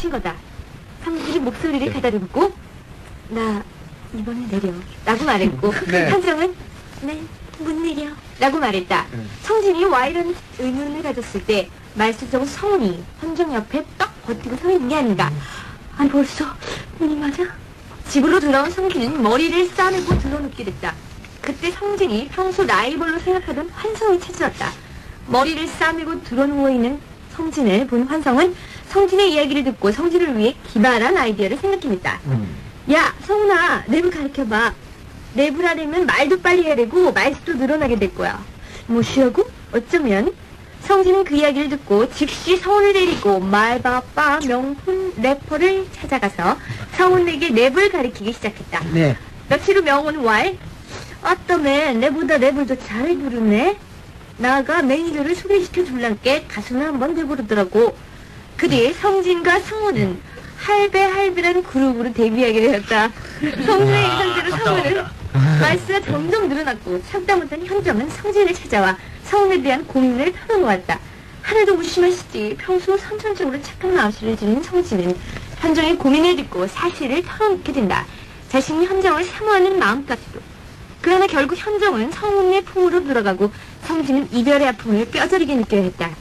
미친 거다. 성진이 목소리를 가다듬고 나 이번에 내려 라고 말했고 네. 현정은 네, 못 내려 라고 말했다. 성진이 와 이런 의문을 가졌을 때 말수정 성훈이 현정 옆에 딱 버티고 서 있는 게 아닌가. 아니 벌써 이 맞아? 집으로 돌아온 성진은 머리를 싸매고 들어눕게 됐다. 그때 성진이 평소 라이벌로 생각하던 환성이 찾아왔다. 머리를 싸매고 들어누워있는 성진을 본 환성은 성진의 이야기를 듣고 성진을 위해 기발한 아이디어를 생각해냈다. 야 성훈아, 랩을 가르쳐봐. 랩을 하려면 말도 빨리 해야 되고 말수도 늘어나게 될 거야. 뭐시라고? 어쩌면 성진은 그 이야기를 듣고 즉시 성훈을 데리고 말바빠 명훈 래퍼를 찾아가서 성훈에게 랩을 가르치기 시작했다. 네. 며칠 후 명훈은 왈 어떠면 내보다 랩을 더 잘 부르네. 나가 매니저를 소개시켜 줄란께 가수나 한번 해보르더라고. 그 뒤에 성진과 성훈은 할배할배라는 그룹으로 데뷔하게 되었다. 성진의 예상대로 성훈은 말수가 점점 늘어났고 참다 못한 현정은 성진을 찾아와 성훈에 대한 고민을 털어놓았다. 하나도 무심하시지. 평소 선천적으로 착한 마음씨를 지닌 성진은 현정의 고민을 듣고 사실을 털어놓게 된다. 자신이 현정을 사모하는 마음까지도. 그러나 결국 현정은 성훈의 품으로 들어가고 성진은 이별의 아픔을 뼈저리게 느껴야 했다.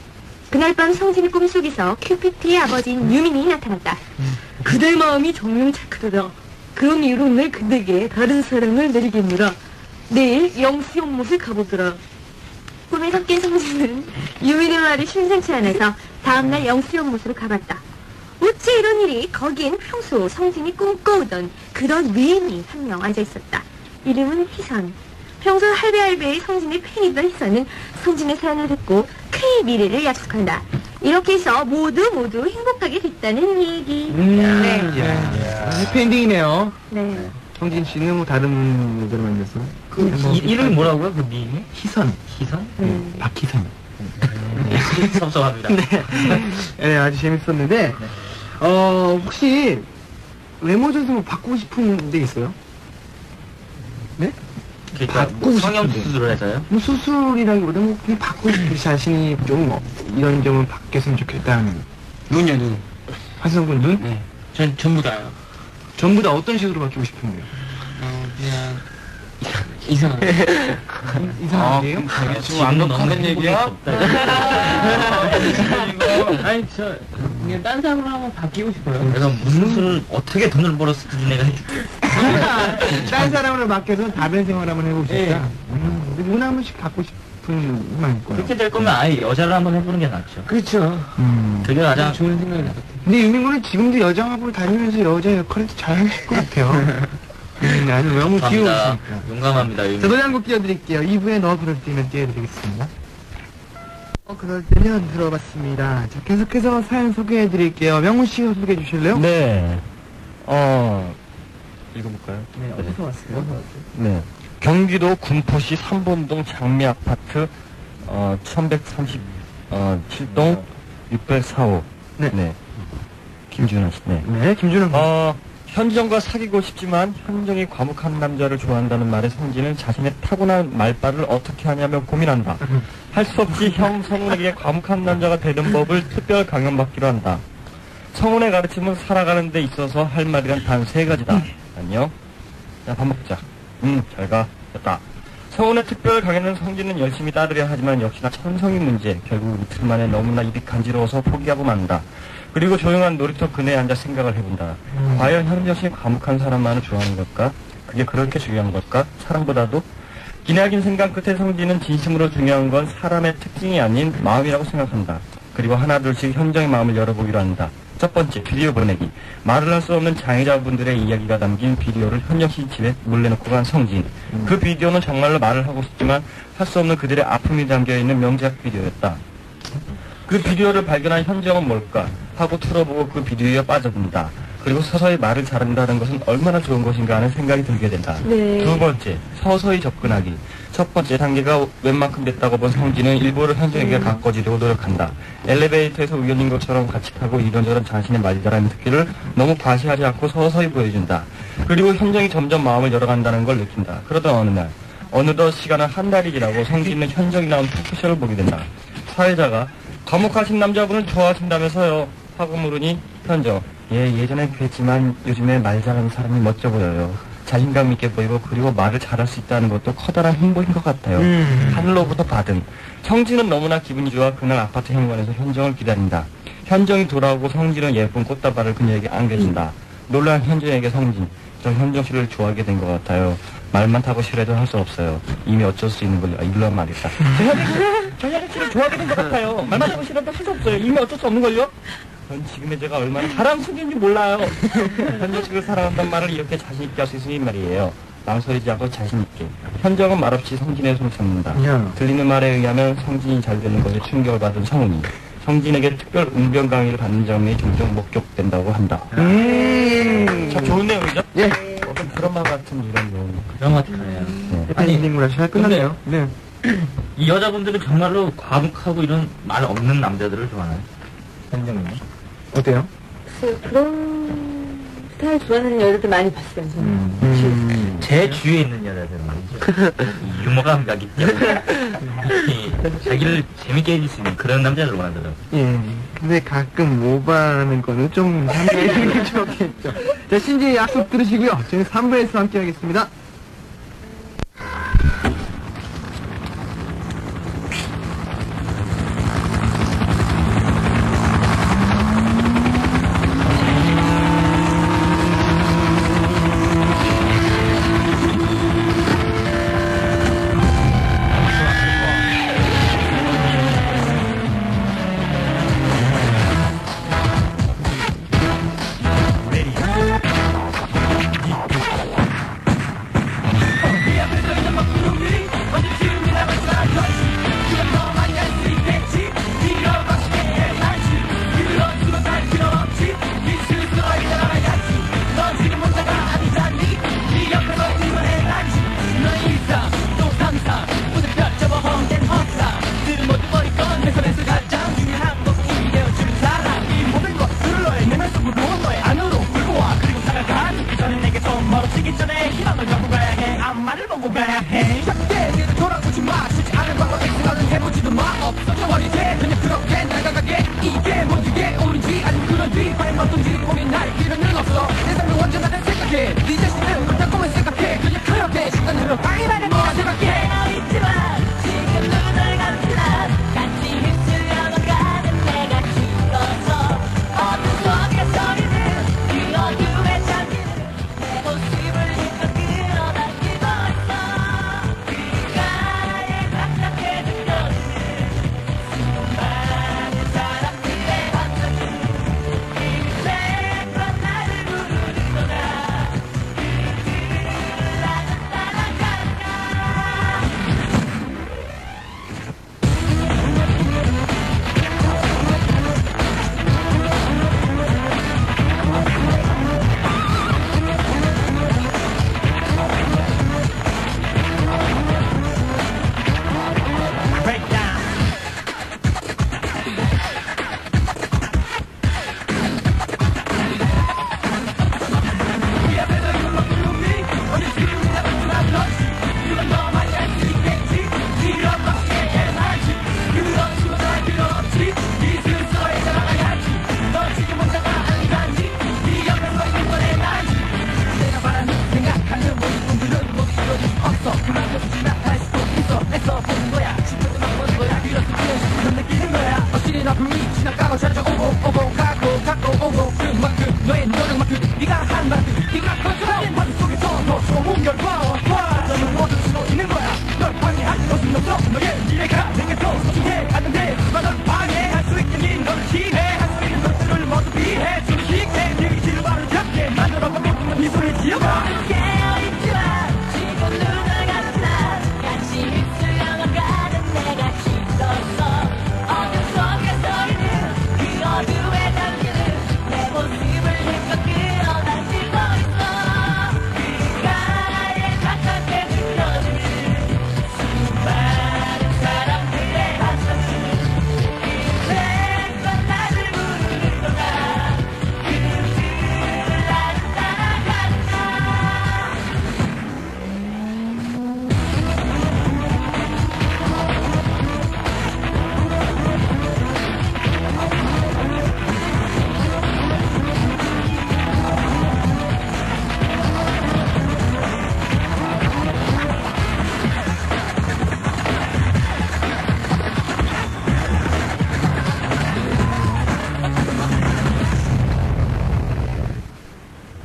그날 밤 성진의 꿈속에서 큐피트의 아버지인 유민이 나타났다. 그대 마음이 정녕 착하더라. 그런 이유로 내 그대에게 다른 사랑을 내리겠노라. 내일 영수 연못을 가보더라. 꿈에서 깬 성진은 유민의 말이 심상치 않아서 다음날 영수 연못으로 가봤다. 어째 이런 일이. 거기엔 평소 성진이 꿈꿔오던 그런 위인이 한 명 앉아있었다. 이름은 희선. 평소 할배할배의 성진의 팬이던 희선은 성진의 사연을 듣고 큰 미래를 약속한다. 이렇게 해서 모두 행복하게 됐다는 얘기. 네. 해피엔딩이네요. 네. 성진 씨는 뭐 다른 분들을 만나서. 이름이 뭐라고요? 그 미인이? 희선. 희선? 박희선. 섭섭합니다. 네, 아주 재밌었는데, 혹시 외모 전수 뭐 바꾸고 싶은 데 있어요? 네? 그러니까 뭐 성형 수술을 해서요? 뭐 수술이라기보다 뭐 그냥 바꾸고 싶은 자신이 좀 뭐 이런 점은 바뀌었으면 좋겠다는. 눈이요, 눈. 화성군 눈? 네. 전 전부 다요. 전부 다 어떤 식으로 바뀌고 싶은데요? 그냥 이상한. 이상한데요? 지금 완벽한 얘기야? 아니 그냥 딴 사람으로 한번 바뀌고 싶어요. 내가 무슨 수술을 어떻게 돈을 벌었을지 내가 해줄게. 딴 사람으로 맡겨서 다른 생활 한번 해보고 싶다. 눈 한 번씩 갖고 싶은 만 있고요. 그렇게 될 거면 아예 여자를 한번 해보는 게 낫죠. 그렇죠. 그게 가장 좋은 생각이 나요. 근데 유민군은 지금도 여장합으로 다니면서 여자 역할을 잘 하실 것 같아요. 아니 너무 귀여우시니까. 용감합니다. 자, 노래 한 곡 띄워드릴게요. 2부에 너 그럴 때면 띄워드리겠습니다. 그럴 때면 들어봤습니다. 자, 계속해서 사연 소개해드릴게요. 명훈 씨가 소개해 주실래요? 네. 읽어볼까요? 네, 어디서 왔어요? 네. 경기도 군포시 삼본동 장미 아파트 1137동 604호. 네. 김준환 씨. 네. 네, 김준환. 현정과 사귀고 싶지만 현정이 과묵한 남자를 좋아한다는 말에 성진은 자신의 타고난 말빨을 어떻게 하냐며 고민한다. 할 수 없이 형 성훈에게 과묵한 남자가 되는 법을 특별 강연받기로 한다. 성훈의 가르침은 살아가는 데 있어서 할 말이란 단 3가지다. 안녕. 자, 밥 먹자. 잘 가. 됐다. 성훈의 특별 강연은 성진은 열심히 따르려 하지만 역시나 천성이 문제. 결국 이틀 만에 너무나 입이 간지러워서 포기하고 만다. 그리고 조용한 놀이터 그네에 앉아 생각을 해본다. 과연 현정씨 과묵한 사람만을 좋아하는 걸까? 그게 그렇게 중요한 걸까? 사랑보다도? 기나긴 생각 끝에 성진은 진심으로 중요한 건 사람의 특징이 아닌 마음이라고 생각한다. 그리고 하나둘씩 현정의 마음을 열어보기로 한다. 첫 번째, 비디오 보내기. 말을 할 수 없는 장애자분들의 이야기가 담긴 비디오를 현정씨 집에 몰래 놓고 간 성진. 그 비디오는 정말로 말을 하고 싶지만 할 수 없는 그들의 아픔이 담겨있는 명작 비디오였다. 그 비디오를 발견한 현정은 뭘까 하고 틀어보고 그 비디오에 빠져든다. 그리고 서서히 말을 잘한다는 것은 얼마나 좋은 것인가 하는 생각이 들게 된다. 네. 두 번째, 서서히 접근하기. 첫 번째 단계가 웬만큼 됐다고 본 성진은 일부러 현정에게 가까워지려고 노력한다. 엘리베이터에서 우연인 것처럼 같이 타고 이런저런 자신의 말잘하는 특기를 너무 과시하지 않고 서서히 보여준다. 그리고 현정이 점점 마음을 열어간다는 걸 느낀다. 그러던 어느 날, 어느덧 시간은 한 달이 지나고 성진은 현정이 나온 토크쇼를 보게 된다. 사회자가 과묵하신 남자분을 좋아하신다면서요 하고 물으니 현정, 예전에 그랬지만 요즘에 말 잘하는 사람이 멋져 보여요. 자신감 있게 보이고 그리고 말을 잘할 수 있다는 것도 커다란 행복인 것 같아요. 하늘로부터 받은. 성진은 너무나 기분이 좋아 그날 아파트 현관에서 현정을 기다린다. 현정이 돌아오고 성진은 예쁜 꽃다발을 그녀에게 안겨준다. 놀란 현정에게 성진, 저 현정 씨를 좋아하게 된 것 같아요. 말만 타고 싫어도 할 수 없어요. 이미 어쩔 수 있는 걸요. 이런 말이다. 저 현정 씨를 좋아하게 된 것 같아요. 말만 타고 싫어도 할 수 없어요. 이미 어쩔 수 없는 걸요. 전 지금의 제가 얼마나 사랑스러운지 몰라요. 현정 씨를 사랑한다는 말을 이렇게 자신 있게 할 수 있으니 말이에요. 망설이지 않고 자신 있게. 현정은 말없이 성진의 손을 잡는다. 들리는 말에 의하면 성진이 잘 되는 것에 충격을 받은 성훈이. 성진에게 특별 응변 강의를 받는 장면이 종종 목격된다고 한다. 참 좋은 내용이죠? 예. 어떤 드라마 같은 이런 내용. 그런 것 같아요. 네. 해피엔딩으로 잘 끝났네요. 네. 이 여자분들은 정말로 과묵하고 이런 말 없는 남자들을 좋아하나요? 현정님. 어때요? 그런 스타일 좋아하는 여자들 많이 봤어요, 저는. 제 주위에 있는 여자들 말이죠. 이 유머 감각이 때문에 자기를 재밌게 해줄 수 있는 그런 남자를 원하더라고요. 예. 근데 가끔 오바하는 거는 좀 참고해 좋겠죠. 자, 신지의 약속 들으시고요. 저희는 3부에서 함께 하겠습니다.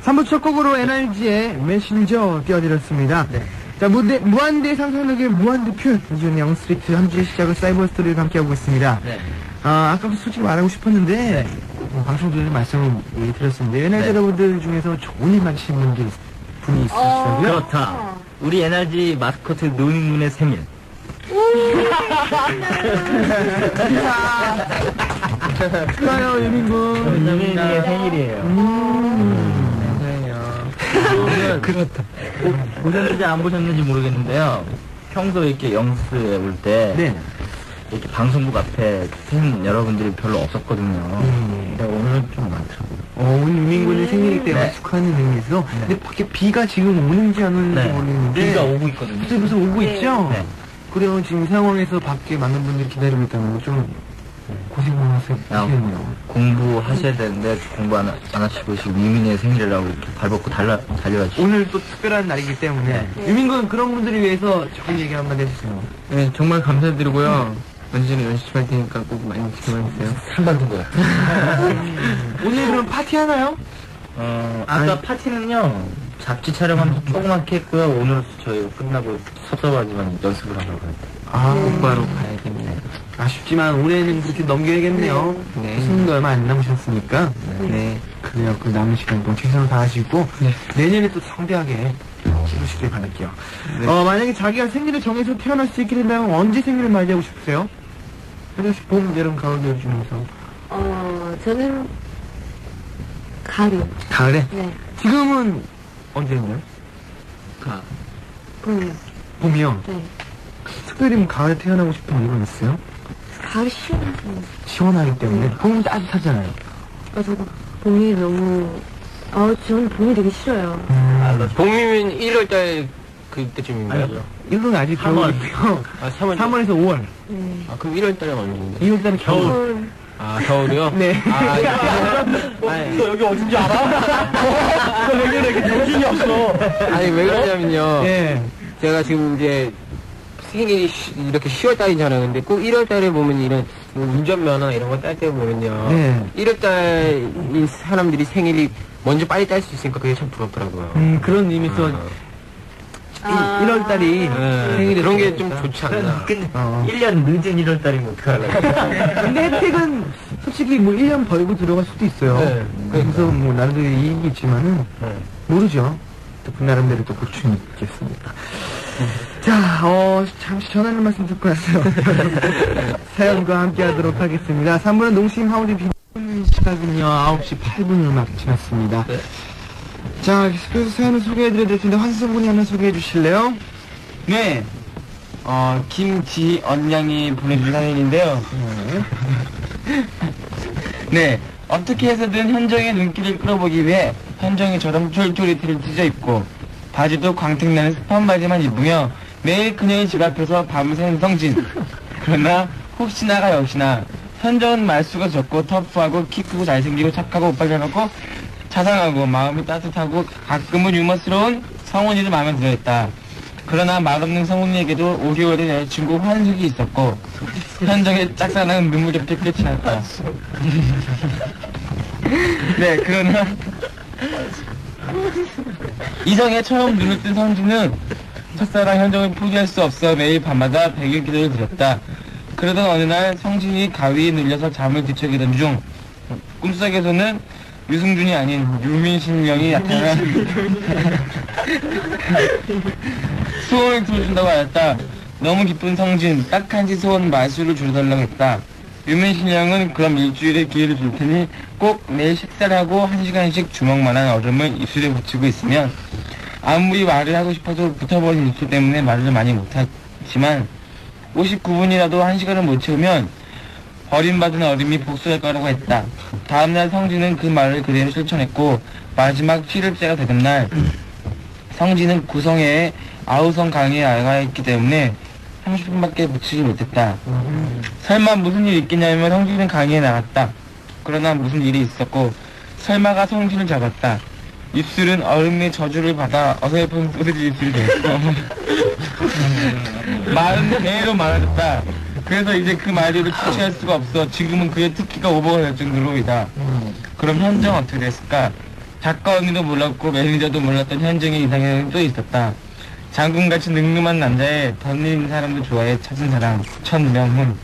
3부 첫 곡으로 NRG의 메신저 띄워드렸습니다. 네. 자, 무한대 상상력의 무한대 표현. 이준 영스트리트 한 주의 시작을 사이버 스토리를 함께하고 있습니다. 네. 아까부터 솔직히 말하고 싶었는데, 방송 중에 말씀을 드렸습니다. NRG 네. 여러분들 중에서 좋은 일 만드신 분이 있으시다고요? 그렇다. 우리 NRG 마스코트 노닝문의 생일. 축하해요, 유민군. 노닝문의 생일이에요. 그렇다. 보셨는지 안 보셨는지 모르겠는데요. 평소 이렇게 영수에 올 때 네. 이렇게 방송국 앞에 팬 여러분들이 별로 없었거든요. 근데 오늘은 좀 많더라고요. 오늘 유민군의 생일이기 때문에 네. 축하하는 의미에서. 근데 밖에 비가 지금 오는지 안 오는지 네. 모르겠는데. 비가 오고 있거든요. 그래서 오고 네. 있죠? 네. 그래요. 지금 이 상황에서 밖에 많은 분들이 기다리고 있다는 거 좀 고생을 하시겠네요. 공부하셔야 되는데 공부 안 하시고 지금 유민의 생일이라고 이렇게 발벗고 달려가지고. 오늘 또 특별한 날이기 때문에. 유민군 그런 분들을 위해서 좋은 얘기 한마디 해주세요. 네, 정말 감사드리고요. 언제나 열심히 할 테니까 꼭 많이 지켜봐주세요. 상 받은 거야. 오늘 그럼 파티 하나요? 아까 파티는요, 잡지 촬영하면서 조그맣게 했고요. 오늘 저희가 끝나고 섭섭하지만 연습을 하러 가요. 곧바로 가야겠네. 아쉽지만 올해는 그렇게 넘겨야겠네요. 네. 수능도 얼마 안 남으셨으니까. 네. 그래요. 그 남은 시간 동안 최선을 다하시고, 내년에 또 성대하게 치르시길 바랄게요. 만약에 자기가 생일을 정해서 태어날 수 있게 된다면 언제 생일을 맞이하고 싶으세요? 그래서 봄, 여름, 가을, 겨울 중에서. 저는 가을이요. 가을에? 네. 지금은 언제인가요? 봄이요. 봄이요. 네. 특별히 뭐 가을에 태어나고 싶은 이유가 있어요? 가을이 시원하죠. 시원하기 때문에. 봄은 따뜻하잖아요. 저도 봄이 너무, 저는 봄이 되게 싫어요. 봄이면 1월달 그때쯤인가요? 이건 아직 겨울이고요. 아, 3월. 3월에서 5월. 네. 아, 그럼 1월달은 언제인데? 2월달은 겨울. 겨울. 아, 겨울이요? 네. 너 여기 어딘지 알아? 너 왜 그래? 이렇게 정신이 없어. 아니, 왜 그러냐면요. 예. 제가 지금 이제 생일이 이렇게 10월달이잖아요. 근데 꼭 1월달에 보면 이런 뭐 운전면허 이런 거 딸 때 보면요. 네. 1월달인 사람들이 생일이 먼저 빨리 딸 수 있으니까 그게 참 부럽더라고요. 그런 의미에서 1월달이 네. 생일이 그런 게 좀 좋지 않나. 근데 1년 늦은 1월달이면 어떡하려고. 근데 혜택은 솔직히 뭐 1년 벌고 들어갈 수도 있어요. 네. 그래서 뭐 나름대로 이익이 있지만은 네. 모르죠. 또 그 나름대로 또 고충이 있겠습니다. 자, 잠시 전하는 말씀 듣고 왔어요. 사연과 함께 하도록 하겠습니다. 3부는 농심 하우디 비는 시각은요, 9시 8분을 막 지났습니다. 네. 자, 그래서 사연을 소개해드려야 될 텐데, 환승 분이 하나 소개해 주실래요? 네. 김지언양이 보내주신 사연인데요. 네. 어떻게 해서든 현정의 눈길을 끌어보기 위해 현정이처럼 쫄쫄이티를 찢어 입고 바지도 광택나는 스판 바지만 입으며 매일 그녀의 집 앞에서 밤을 새는 성진. 그러나 혹시나가 역시나 현정은 말수가 적고 터프하고 키 크고 잘생기고 착하고 오빠 잘 먹고 자상하고 마음이 따뜻하고 가끔은 유머스러운 성훈이도 마음에 들어했다. 그러나 말없는 성훈이에게도 5개월의 여자친구 환숙이 있었고 현정의 짝사랑은 눈물이 없게 끝이 났다. 네, 그러나 이성에 처음 눈을 뜬 성진은 첫사랑 현정을 포기할 수 없어 매일 밤마다 백일 기도를 드렸다. 그러던 어느 날 성진이 가위에 눌려서 잠을 뒤척이던 중 꿈속에서는 유승준이 아닌 유민신령이 나타나 소원을 들어준다고 하였다. 너무 기쁜 성진, 딱 한 지 소원 말수를 줄여달라고 했다. 유민신령은 그럼 일주일에 기회를 줄 테니 꼭 매일 식사를 하고 1시간씩 주먹만한 얼음을 입술에 붙이고 있으면 아무리 말을 하고 싶어도 붙어버린 입술 때문에 말을 많이 못하지만 59분이라도 1시간을 못 채우면 버림받은 얼음이 복수할 거라고 했다. 다음날 성진은 그 말을 그대로 실천했고 마지막 취급제가 되던 날 성진은 구성회에 아우성 강의에 알가있기 때문에 30분밖에 붙이지 못했다. 설마 무슨 일이 있겠냐면 성진은 강의에 나갔다. 그러나 무슨 일이 있었고 설마가 성진을 잡았다. 입술은 얼음의 저주를 받아 어설픈 소리지 입술이 되었고 말은 그대로 말하였다. 그래서 이제 그 말들을 주체할 수가 없어. 지금은 그의 특기가 오버가 될 정도로이다. 그럼 현정 어떻게 됐을까? 작가 언니도 몰랐고 매니저도 몰랐던 현정의 이상형은 또 있었다. 장군같이 늠름한 남자에 덧는 사람도 좋아해 찾은 사람 천명훈.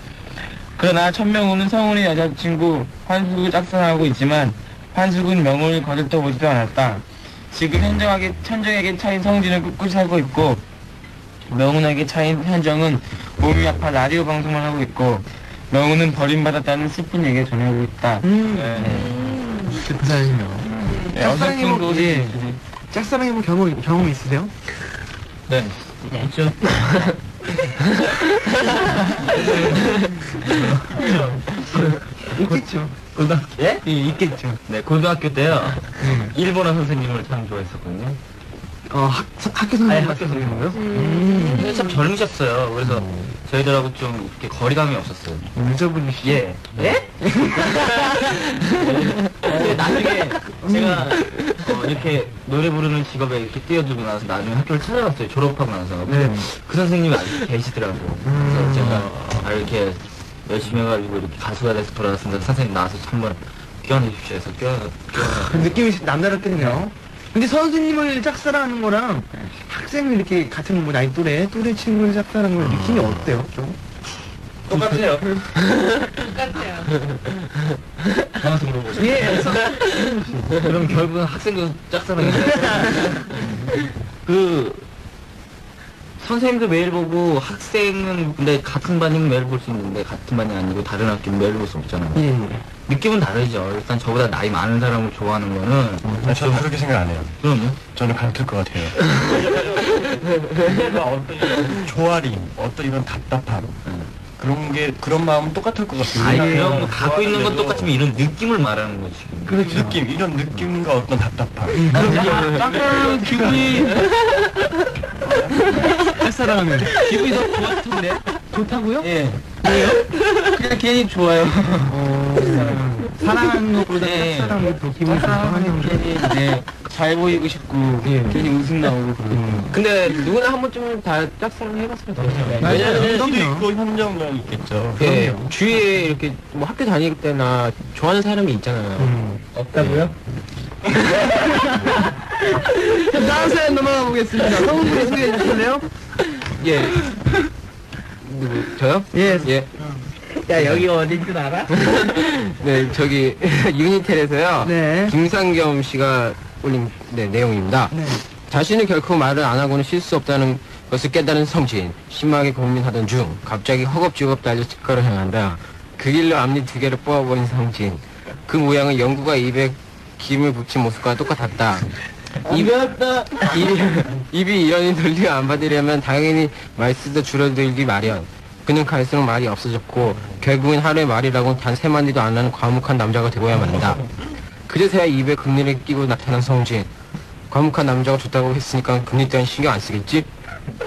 그러나 천명훈은 성훈의 여자친구 환숙을 짝사랑하고 있지만 환숙은 명훈을 거들떠보지도 않았다. 지금 현정에게 차인 성진을 꿋꿋이 살고 있고 명훈에게 차인 현정은 몸이 아파 라디오 방송만 하고 있고 명훈은 버림받았다는 슬픈 얘기를 전하고 있다. 슬픈 사연이요. 짝사랑해본 짝사랑해본 경험 있으세요? 네. 있죠. 있겠죠. 고등학교, 예? 있겠죠. 네, 고등학교 때요. 일본어 선생님을 참 좋아했었거든요. 학교 선생님. 아니, 학교 선생님이요? 근데 참 젊으셨어요. 그래서 저희들하고 좀 이렇게 거리감이 없었어요. 여자분이시죠? 예. 예? 근데 나중에 제가 이렇게 노래 부르는 직업에 이렇게 뛰어들고 나서 나중에 학교를 찾아갔어요. 졸업하고 나서. 근데 그 선생님이 아직 계시더라고요. 그래서 제가 이렇게 열심히 해가지고 이렇게 가수가 돼서 돌아왔습니다. 선생님 나와서 한번 껴내십시오 해서 그 느낌이 남다르겠네요. 근데 선생님을 짝사랑하는 거랑 학생을 이렇게 같은 뭐 나이 또래 친구를 짝사랑하는 걸 느낌이 어때요? 좀? 똑같아요. 똑같아요. 가만히 물어보세요. 예. 그럼 결국은 학생도 짝사랑이죠. 선생님도 매일 보고 학생은 근데 같은 반이면 매일 볼 수 있는데 같은 반이 아니고 다른 학교는 매일 볼 수 없잖아요. 예. 느낌은 다르죠. 일단 저보다 나이 많은 사람을 좋아하는 거는 저는 그렇게 생각 안 해요. 그럼요. 저는 같을 것 같아요. 어떤 이런 조아림, 어떤 이런 답답함. 그런 마음은 똑같을 것 같아요. 아니 그럼 뭐 갖고 있는 건 똑같지만 이런 느낌을 말하는 거지. 그렇죠. 이런 느낌과 어떤 답답함. 짝사랑하면 기분이 짝사랑하면 기분이 더 좋던데? 좋다고요? 예. 왜요? 그냥 괜히 좋아요. 사랑하는 것보다 네. 짝사랑이 더 기분이 좋아하는 괜히 잘 보이고 싶고 괜히 웃음 나오고 그러고. 근데 누구나 한 번쯤은 다 짝사랑 해봤으면 좋겠어요. 맞아요. 저도 있고 현정도 있겠죠. 예, 주위에 이렇게 뭐 학교 다닐 때나 좋아하는 사람이 있잖아요. 없다고요? 다음 사연 넘어가 보겠습니다. 성훈군이 소개해 주실래요? 예. 누구, 저요? 예. 예. 야 여기 어딘 줄 알아? 네, 저기, 유니텔에서요. 네. 김상겸 씨가 올린 내용입니다. 네. 자신은 결코 말을 안 하고는 쉴 수 없다는 것을 깨달은 성진. 심하게 고민하던 중, 갑자기 허겁지겁 달려 직가를 향한다. 그 길로 앞니 2개를 뽑아버린 성진. 그 모양은 영구가 입에 김을 붙인 모습과 똑같았다. 입이 이런이 돌리고 안 받으려면 당연히 말수도 줄어들기 마련. 그는 갈수록 말이 없어졌고 결국엔 하루에 말이라고 단 3마디도 안 하는 과묵한 남자가 되고야 만다. 그제서야 입에 금리를 끼고 나타난 성진. 과묵한 남자가 좋다고 했으니까 금리 따윈 신경 안 쓰겠지?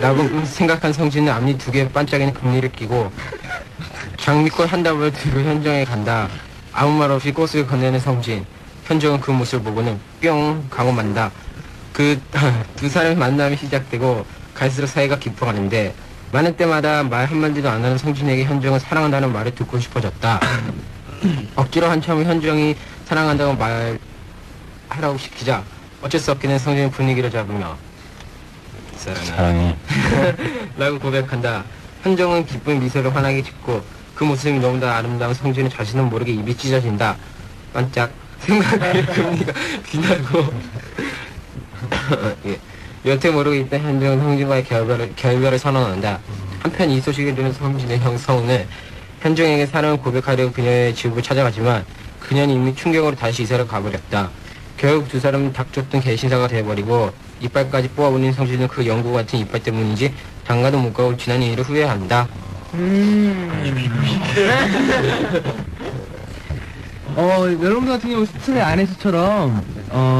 라고 생각한 성진은 앞니 2개 반짝이는 금리를 끼고 장미꽃 한 답을 들고 현정에 간다. 아무 말 없이 꽃을 건네는 성진. 현정은 그 모습을 보고는 뿅 가고 만다. 그 두 사람의 만남이 시작되고 갈수록 사이가 깊어가는데 많은 때마다 말 한마디도 안 하는 성진에게 현정은 사랑한다는 말을 듣고 싶어졌다. 억지로 한참을 현정이 사랑한다고 말하라고 시키자 어쩔 수 없게 된 성진은 분위기를 잡으며 사랑해. 라고 고백한다. 현정은 기쁜 미소를 환하게 짓고 그 모습이 너무나 아름다운 성진은 자신은 모르게 입이 찢어진다. 반짝 생각에 금리가 빛나고 예. 여태 모르고 있던 현정은 성진과의 결별을 선언한다. 한편 이 소식을 들은 성진의 형 성우는 현정에게 사랑을 고백하려고 그녀의 집을 찾아가지만 그녀는 이미 충격으로 다시 이사를 가버렸다. 결국 두 사람은 닥쳤던 개신사가 돼버리고 이빨까지 뽑아버린 성진은 그 영구 같은 이빨 때문인지 장가도 못 가고 지난 일을 후회한다. 여러분들 같은 경우 스트레 안에서처럼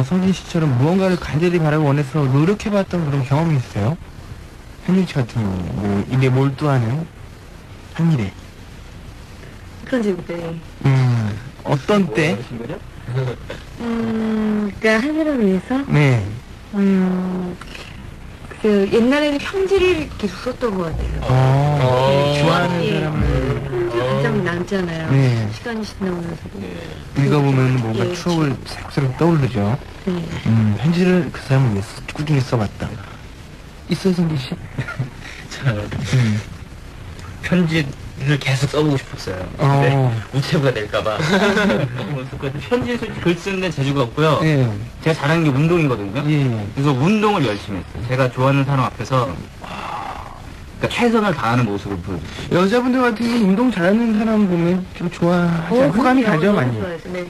성진 씨처럼 무언가를 간절히 바라고 원해서 노력해봤던 그런 경험이 있어요? 현진 씨 같은 경우 뭐 일에 몰두하는 한 일에 그런 질문에. 어떤 때? 그러니까 한 사람을 위해서. 네. 그 옛날에는 편지를 계속 썼던 것 같아요. 좋아하는 예. 사람을 가장 난 있잖아요. 네. 시간이 지나면서도. 읽어보면 뭔가 예, 추억을 새록새록 떠오르죠. 네. 편지를 그 사람을 위해서 꾸준히 써봤다. 있어요, 성진 씨? 저는 편지를 계속 써보고 싶었어요. 어. 근데 우체부가 될까봐. 편지에 솔직히 글 쓰는 재주가 없고요. 예. 제가 잘하는 게 운동이거든요. 예. 그래서 운동을 열심히 했어요. 제가 좋아하는 사람 앞에서 그러니까 최선을 다하는 모습을 보여줬어요. 여자분들 같은 경우는 운동 잘하는 사람 보면 좀 좋아하지 않고 호감이 가죠, 많이. 네.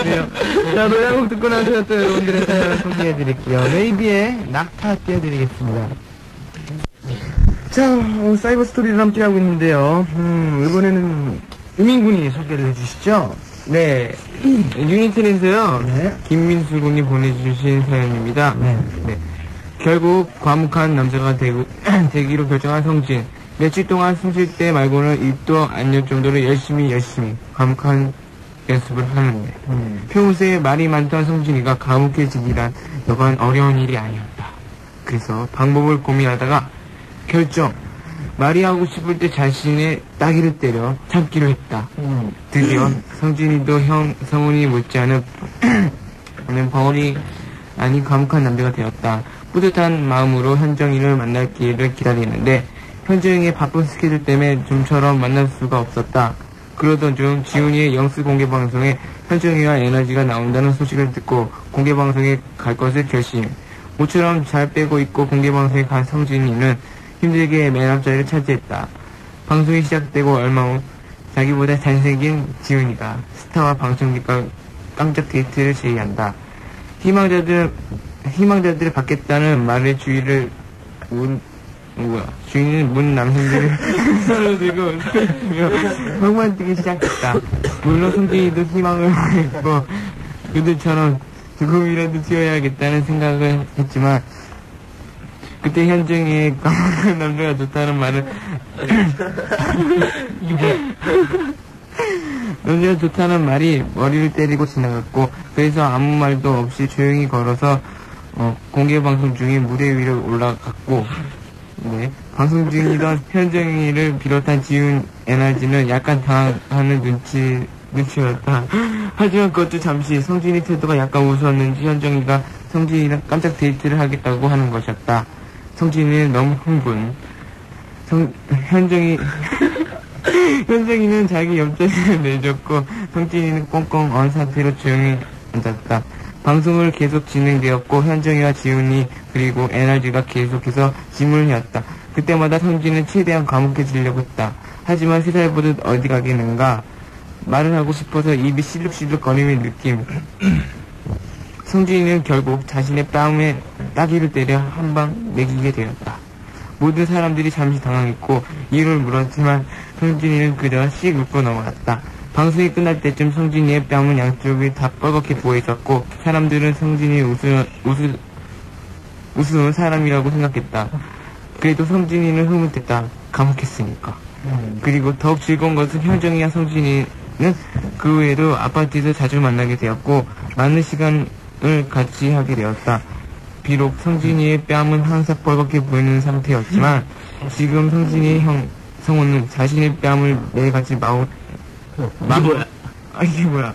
그래요. 자, 노래 한 곡 듣고 나서 또 여러분들의 사연을 소개해드릴게요. 레이비의 낙타 띄워드리겠습니다. 자, 사이버 스토리를 함께하고 있는데요. 이번에는 유민군이 소개를 해주시죠. 네. 유니텔에서요. 네. 김민수 군이 보내주신 사연입니다. 네. 결국 과묵한 남자가 되기로 결정한 성진. 며칠 동안 숨 쉴 때 말고는 입도 안 열 정도로 열심히 과묵한 연습을 하는데 평소에 말이 많던 성진이가 과묵해지기란 여간 어려운 일이 아니었다. 그래서 방법을 고민하다가 결정. 말이 하고 싶을 때 자신의 따귀를 때려 참기로 했다. 드디어 성진이도 형 성훈이 못지않은 벙어리 아닌 과묵한 남자가 되었다. 뿌듯한 마음으로 현정이를 만날 기회를 기다리는데 현정이의 바쁜 스케줄 때문에 좀처럼 만날 수가 없었다. 그러던 중 지훈이의 영스 공개 방송에 현정이와 에너지가 나온다는 소식을 듣고 공개 방송에 갈 것을 결심. 모처럼 잘 빼고 있고 공개 방송에 간 성진이는 힘들게 맨 앞자리를 차지했다. 방송이 시작되고 얼마 후 자기보다 잘생긴 지훈이가 스타와 방청객과 깜짝 데이트를 제의한다. 희망자들을 받겠다는 말에 주인은 문 남성들을 손을 들고 멍만 뛰기 시작했다. 물론 성진이도 희망을 했고 그들처럼 조금이라도 튀어야겠다는 생각을 했지만 그때 현정이의 까먹은 남자가 좋다는 말을 남자가 좋다는 말이 머리를 때리고 지나갔고 그래서 아무 말도 없이 조용히 걸어서 공개방송 중인 무대 위로 올라갔고 네, 방송 중이던 현정이를 비롯한 지훈 에너지는 약간 당황하는 눈치였다. 하지만 그것도 잠시 성진이 태도가 약간 우스웠는지 현정이가 성진이랑 깜짝 데이트를 하겠다고 하는 것이었다. 성진이는 너무 흥분. 현정이는 자기 옆자리를 내줬고 성진이는 꽁꽁 언 상태로 조용히 앉았다. 방송을 계속 진행되었고 현정이와 지훈이 그리고 에너지가 계속해서 질문을 해왔다. 그때마다 성진은 최대한 과묵해지려고 했다. 하지만 세살 보듯 어디 가겠는가. 말을 하고 싶어서 입이 실룩실룩 거리는 느낌. 성진이는 결국 자신의 뺨에 따귀를 때려 한 방 매기게 되었다. 모든 사람들이 잠시 당황했고 이유를 물었지만 성진이는 그저 씩 웃고 넘어갔다. 방송이 끝날 때쯤 성진이의 뺨은 양쪽이 다 뻘겋게 부어있었고 사람들은 성진이 우스운 사람이라고 생각했다. 그래도 성진이는 흐뭇했다. 과묵했으니까. 그리고 더욱 즐거운 것은 현정이와 성진이는 그 후에도 아파트에서 자주 만나게 되었고 많은 시간을 같이 하게 되었다. 비록 성진이의 뺨은 항상 뻘겋게 보이는 상태였지만 지금 성진이의 형 성우는 자신의 뺨을 매일같이 이게 뭐야?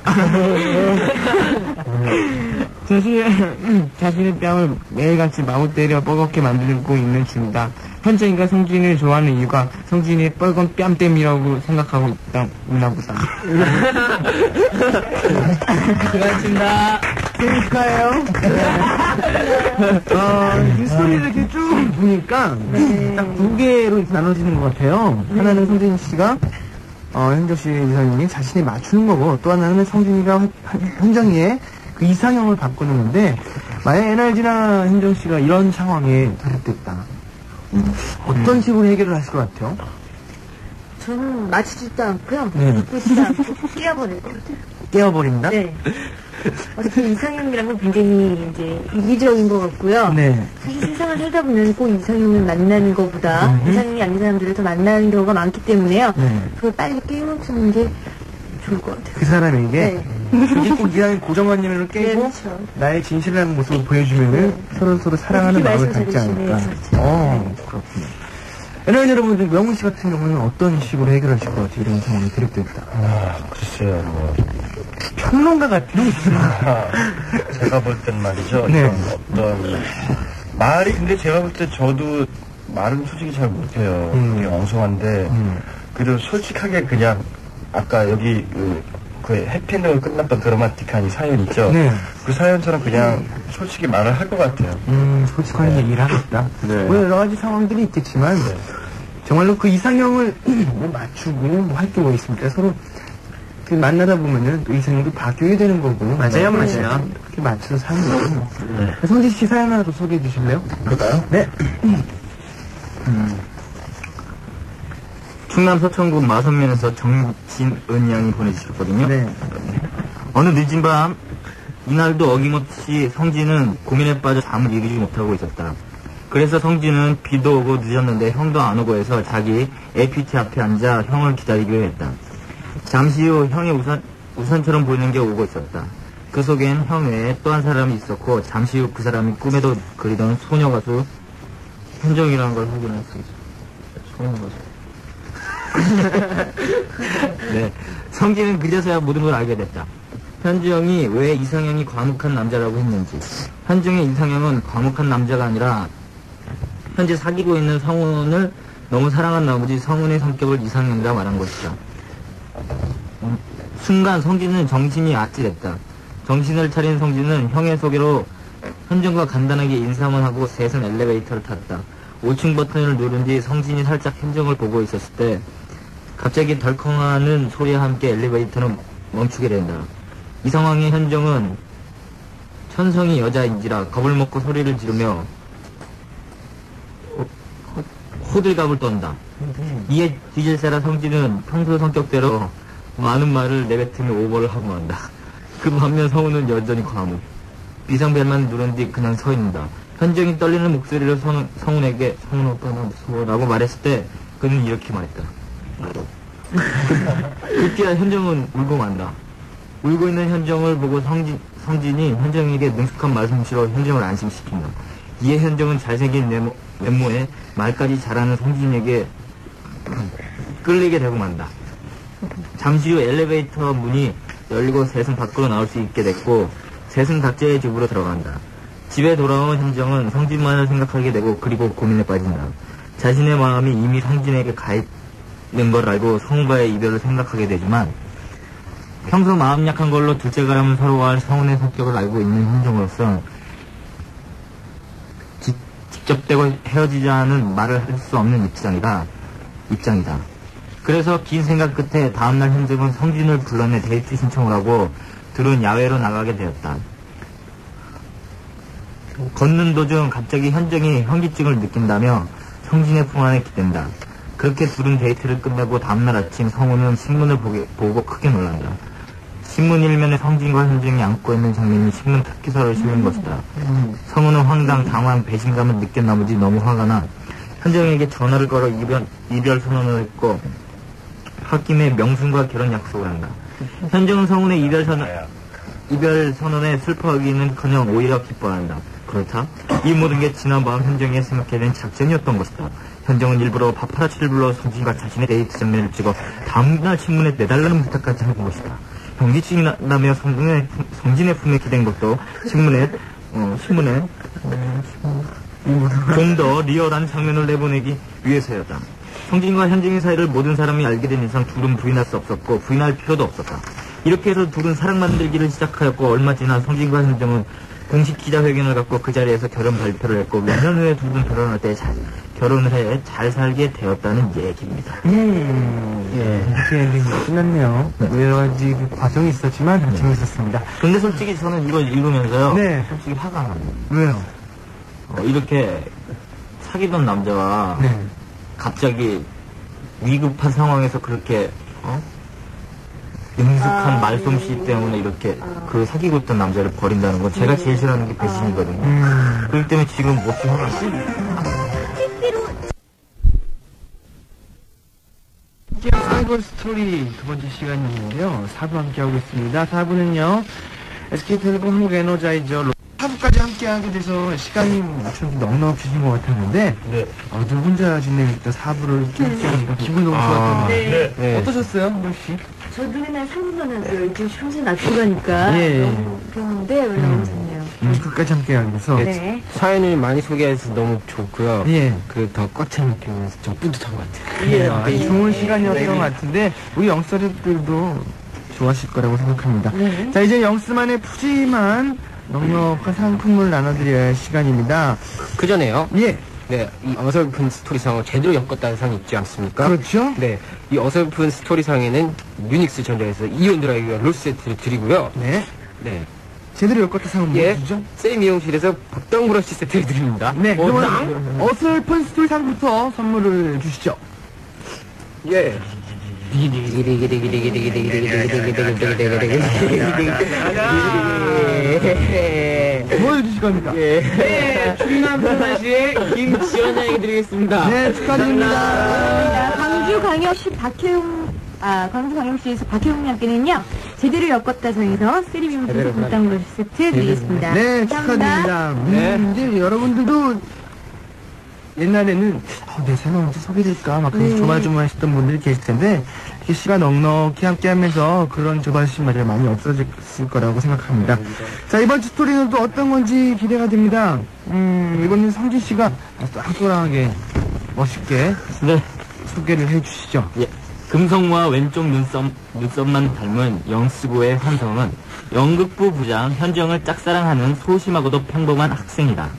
자신의 뺨을 매일같이 마구 때려 뻘겋게 만들고 있는 중이다. 현정이가 성진이를 좋아하는 이유가 성진이의 뻘건 뺨 때문이라고 생각하고 있나 보다. 고맙습니다. 재밌어요. 이 스토리를 이렇게 쭉 보니까 딱 두 개로 나눠지는 것 같아요. 하나는 성진이 씨가 현정 씨 이상형이 자신이 맞추는 거고 또 하나는 성진이가 현정이의 그 이상형을 바꾸는 건데 만약 NRG나 현정 씨가 이런 상황에 돌입됐다. 어떤 식으로 해결을 하실 것 같아요? 저는 맞추지도 않고요. 네. 듣지도 않고 깨어버릴 것 같아요. 깨워버린다? 네. 어차피 이상형이라면 굉장히 이제 이기적인 것 같고요. 네. 사실 세상을 살다 보면 꼭 이상형을 만나는 것보다 이상형이 아닌 사람들을 더 만나는 경우가 많기 때문에요. 네. 그걸 빨리 깨우치는 게 좋을 것 같아요. 그 사람에게 네. 그게 꼭 이상한 고정관념을 네, 깨고 그렇죠. 나의 진실한 모습을 보여주면은 서로 사랑하는 그렇게 마음을 갖지 말씀 않을까. 잘해주시네요. 그렇군요. 여러분들 명훈 씨 같은 경우는 어떤 식으로 해결하실 것 같아요? 이런 상황이 대립됐다. 글쎄요, 뭐. 평론가 같은 제가 볼 땐 말이죠. 네. 이런 어떤 말이 근데 제가 볼 때 저도 말은 솔직히 잘 못해요. 되게 엉성한데 그래도 솔직하게 그냥 아까 여기 그 해피엔딩으로 끝났던 드라마틱한 이 사연 있죠. 네. 그 사연처럼 그냥 솔직히 말을 할 것 같아요. 솔직한 얘기를 하겠다. 네. 뭐 여러 가지 상황들이 있겠지만 정말로 그 이상형을 뭐 맞추고 뭐 할 게 뭐 있습니까? 서로 그 만나다 보면은 또 이상형도 바뀌게 되는 거고. 맞아요. 그렇게 맞춰서 사는 거고. 성진 씨 사연 하나 더 소개해 주실래요? 그럴까요? 네. 충남 서천구 마선면에서 정진은 양이 보내주셨거든요. 네. 어느 늦은 밤 이날도 어김없이 성진은 고민에 빠져 잠을 이루지 못하고 있었다. 그래서 성진은 비도 오고 늦었는데 형도 안 오고 해서 자기 APT 앞에 앉아 형을 기다리기로 했다. 잠시 후 형의 우산처럼 보이는 게 오고 있었다. 그 속엔 형 외에 또 한 사람이 있었고 잠시 후 그 사람이 꿈에도 그리던 소녀 가수 현정이라는 걸 확인할 수 있었다. 소녀 가수. 네, 성진은 그제서야 모든 걸 알게 됐다. 현정이 왜 이상형이 과묵한 남자라고 했는지. 현정의 이상형은 과묵한 남자가 아니라 현재 사귀고 있는 성훈을 너무 사랑한 나머지 성훈의 성격을 이상형이라 말한 것이다. 순간 성진은 정신이 아찔했다. 정신을 차린 성진은 형의 소개로 현정과 간단하게 인사만 하고 셋은 엘리베이터를 탔다. 5층 버튼을 누른 뒤 성진이 살짝 현정을 보고 있었을 때 갑자기 덜컹하는 소리와 함께 엘리베이터는 멈추게 된다. 이 상황에 현정은 천성이 여자인지라 겁을 먹고 소리를 지르며 호들갑을 떤다. 이에 뒤질세라 성진은 평소 성격대로 많은 말을 내뱉으며 오버를 하고 만다. 그 반면 성우는 여전히 과묵. 비상벨만 누른 뒤 그냥 서 있는다. 현정이 떨리는 목소리로 성훈에게 성훈 오빠 나 무서워 라고 말했을 때 그는 이렇게 말했다. 그때야 현정은 울고 만다. 울고 있는 현정을 보고 성진이 현정에게 능숙한 말솜씨로 현정을 안심시킨다. 이에 현정은 잘생긴 외모에 말까지 잘하는 성진에게 끌리게 되고 만다. 잠시 후 엘리베이터 문이 열리고 셋은 밖으로 나올 수 있게 됐고 셋은 각자의 집으로 들어간다. 집에 돌아온 현정은 성진만을 생각하게 되고 그리고 고민에 빠진다. 자신의 마음이 이미 성진에게 가 있는 걸 알고 성우와의 이별을 생각하게 되지만 평소 마음 약한 걸로 둘째가라면 서로할 성훈의 성격을 알고 있는 현정으로서 직접 대고 헤어지자는 말을 할 수 없는 입장이다. 그래서 긴 생각 끝에 다음날 현정은 성진을 불러내 데이트 신청을 하고 둘은 야외로 나가게 되었다. 걷는 도중 갑자기 현정이 현기증을 느낀다며 성진의 품 안에 기댄다. 그렇게 둘은 데이트를 끝내고 다음날 아침 성우는 신문을 보고 크게 놀란다. 신문 일면에 성진과 현정이 안고 있는 장면이 신문 특기서로 실린 것이다. 성우는 황당, 당황, 배신감을 느낀 나머지 너무 화가 나 현정에게 전화를 걸어 이별 선언을 했고 홧김에 명순과 결혼 약속을 한다. 현정은 성훈의 이별 선언에 슬퍼하기는커녕 오히려 기뻐한다. 그렇다. 이 모든 게 지난 밤 현정이 생각해낸 작전이었던 것이다. 현정은 일부러 파파라치를 불러 성진과 자신의 데이트 장면을 찍어 다음날 신문에 내달라는 부탁까지 한 것이다. 현기증이 나며 성진의 품에 기댄 것도 신문에 좀 더 리얼한 장면을 내보내기 위해서였다. 성진과 현정의 사이를 모든 사람이 알게 된 이상 둘은 부인할 수 없었고 부인할 필요도 없었다. 이렇게 해서 둘은 사랑 만들기를 시작하였고 얼마 지나 성진과 현정은 공식 기자회견을 갖고 그 자리에서 결혼 발표를 했고 몇 년 후에 둘은 결혼할 때 결혼을 해 잘 살게 되었다는 얘기입니다. 이렇게 엔딩이 끝났네요. 여러 가지 과정이 있었지만 재밌었습니다. 근데 솔직히 저는 이걸 읽으면서요. 네. 솔직히 화가 납니다. 왜요? 이렇게 사귀던 남자가 갑자기 위급한 상황에서 그렇게 능숙한 말솜씨 때문에 이렇게 그 사귀고 있던 남자를 버린다는 건 제가 제일 싫어하는 게 배신이거든요. 그렇기 때문에 지금 몹시 화가 나요. 사건 스토리 두 번째 시간인데요. 4부 함께하고 있습니다. 4부는요, SK텔레콤 한국에너자이저 4부까지 함께하게 돼서 시간이 참 넉넉해진 것 같았는데, 네. 늘 혼자 지내니까 또 4부를 함께하니까 기분 너무 좋았던데. 네. 어떠셨어요, 혹시? 저도 맨날 3분은 요즘 평소 낮고 가니까 예. 너무 그런데 너무 좋네요. 끝까지 함께하게 돼서. 네. 사연을 많이 소개해서 너무 좋고요. 예. 그 더 꽉 찬 느낌이면서 좀 뿌듯한 것 같아요. 예, 아주 좋은 시간이었던 것 같은데 우리 영서들도 좋아하실 거라고 생각합니다. 네. 자, 이제 영스만의 푸짐한 넉넉한 상품을 나눠드려야 할 시간입니다. 그 전에요. 예, 네, 이 어설픈 스토리상을 제대로 엮었다는 상이 있지 않습니까? 그렇죠? 네, 이 어설픈 스토리상에는 유닉스 전자에서 이온 드라이기와 롤 세트를 드리고요. 네. 네, 제대로 엮었다 상은 예, 무엇이죠? 쌤 미용실에서 박당 브러쉬 세트를 드립니다. 네, 그러면 어설픈 스토리 상부터 선물을 주시죠. 예. 뭘 주실 겁니까? 네, 충남 분화시의 김지연 양에게 드리겠습니다. 네, 축하드립니다. 광주광역시에서 박혜웅 양께는요, 제대로 엮었다 정에서 세리비움에서 분당 세트 드리겠습니다. 네, 축하드립니다. 이제 여러분들도 옛날에는 내 사연 언제 소개될까 막 그런 조마조마하셨던 분들이 계실 텐데 이렇게 시간 넉넉히 함께하면서 그런 조바심 말이 많이 없어졌을 거라고 생각합니다. 자, 이번 주 스토리는 또 어떤 건지 기대가 됩니다. 이번엔 성진 씨가 똘똘하게 멋있게 네. 소개를 해주시죠. 예. 금성모와 왼쪽 눈썹만 닮은 영스고의 환성은 연극부 부장 현정을 짝사랑하는 소심하고도 평범한 학생이다.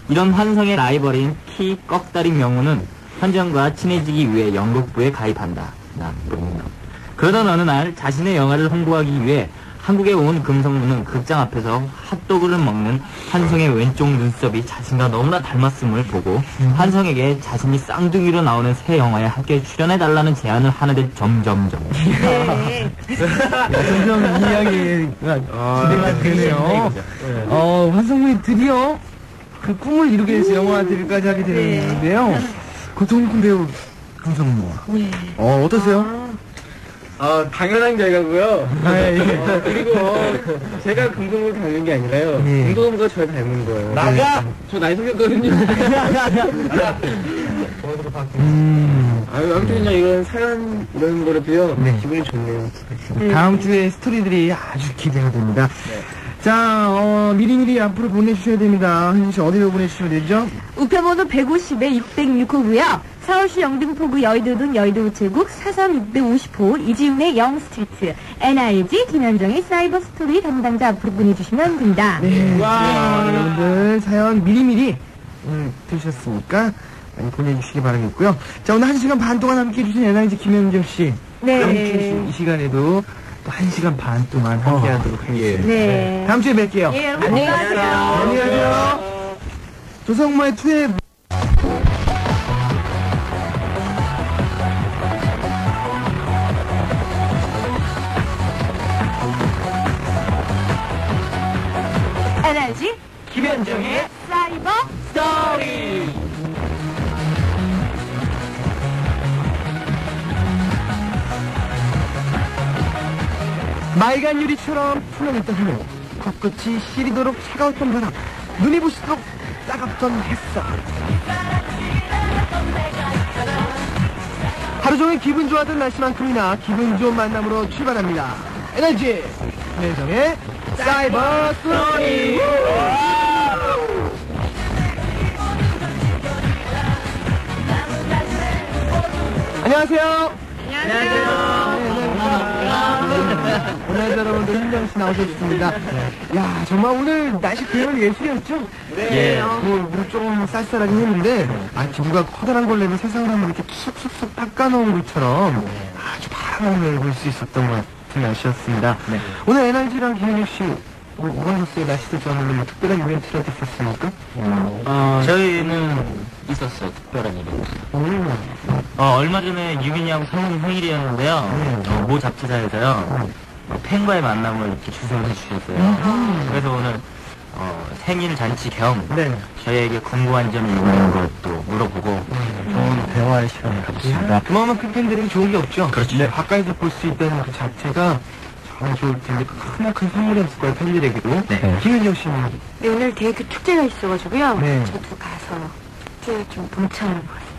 이런 환성의 라이벌인 키 꺽다리 명우는 현정과 친해지기 위해 연극부에 가입한다. 그러던 어느 날 자신의 영화를 홍보하기 위해 한국에 온 금성모는 극장 앞에서 핫도그를 먹는 환성의 왼쪽 눈썹이 자신과 너무나 닮았음을 보고 환성에게 자신이 쌍둥이로 나오는 새 영화에 함께 출연해달라는 제안을 하는데 점점점. 네. 점점 이야기가 진행이 되네요. 환성군이 드디어 그 꿈을 이루게 해서 영화 데뷔까지 하게 되는데요. 고통군 배우 금성모. 네. 어떠세요? 당연한 결과고요. 예. 그리고 제가 금성을 닮은 게 아니라요. 예. 금성모가 저를 닮은 거예요. 나가! 저 나이 속였거든요. 아무튼 그냥 이런 사연 이런 거라도요. 네. 기분이 좋네요. 다음 주에 스토리들이 아주 기대가 됩니다. 자, 미리미리 앞으로 보내주셔야 됩니다. 현진 씨 어디로 보내주시면 되죠? 우편번호 150에 606호고요. 서울시 영등포구 여의도동 여의도 우체국 사선 650호 이지훈의 영스트리트 NRG 김현정의 사이버 스토리 담당자 앞으로 보내주시면 됩니다. 네. 여러분들 사연 미리미리 들으셨으니까 많이 보내주시기 바라겠고요. 자, 오늘 1시간 반 동안 함께 해주신 NRG 김현정 씨. 네. 다음 주 이 시간에도 또 1시간 반 동안 함께 하도록 하겠습니다. 네. 다음 주에 뵐게요. 예, 여러분 안녕히 가세요. 안녕히 가세요. 조성모의 투의 NRG 김현정의 사이버 스토리. 맑은 유리처럼 투명했던 하늘, 코끝이 시리도록 차가웠던 바람, 눈이 부시도록 따갑던 햇살. 하루 종일 기분 좋았던 날씨만큼이나 기분 좋은 만남으로 출발합니다. 에너지 김현정의 사이버 스토리. 안녕하세요. 오늘 여러분들 현정씨 나오셨습니다. 야, 정말 오늘 날씨 그냥 예술이었죠? 예. 우리 좀 쌀쌀하긴 했는데, 정말 커다란 걸레를 세상을 한번 이렇게 쑥쑥쑥 닦아놓은 것처럼 아주 파란 하늘을 볼 수 있었던 것 같은 날씨였습니다. 오늘 NRG랑 김현정씨, 오셨어요? 날씨도 좋았는데 뭐 특별한 이벤트라도 있었습니까? 저희는 있었어요. 특별한 일이. 얼마 전에 유빈이하고 성훈이 생일이었는데요. 모 잡지사에서요. 팬과의 만남을 이렇게 주선해 주셨어요. 그래서 오늘 생일 잔치 겸 네. 저희에게 궁금한 점이 있는 것도 물어보고 좋은 대화의 시간을 가졌습니다. 그만큼 팬들에게 좋은 게 없죠. 그렇죠. 네, 가까이서 볼 수 있다는 그 자체가 정말 좋을 텐데 크나큰 선물이었을 거예요, 팬들에게도. 네. 김현정 씨는. 네, 오늘 대학교 축제가 있어가지고요. 네. 저도 가서 축제에 좀 동참을 보았습니다.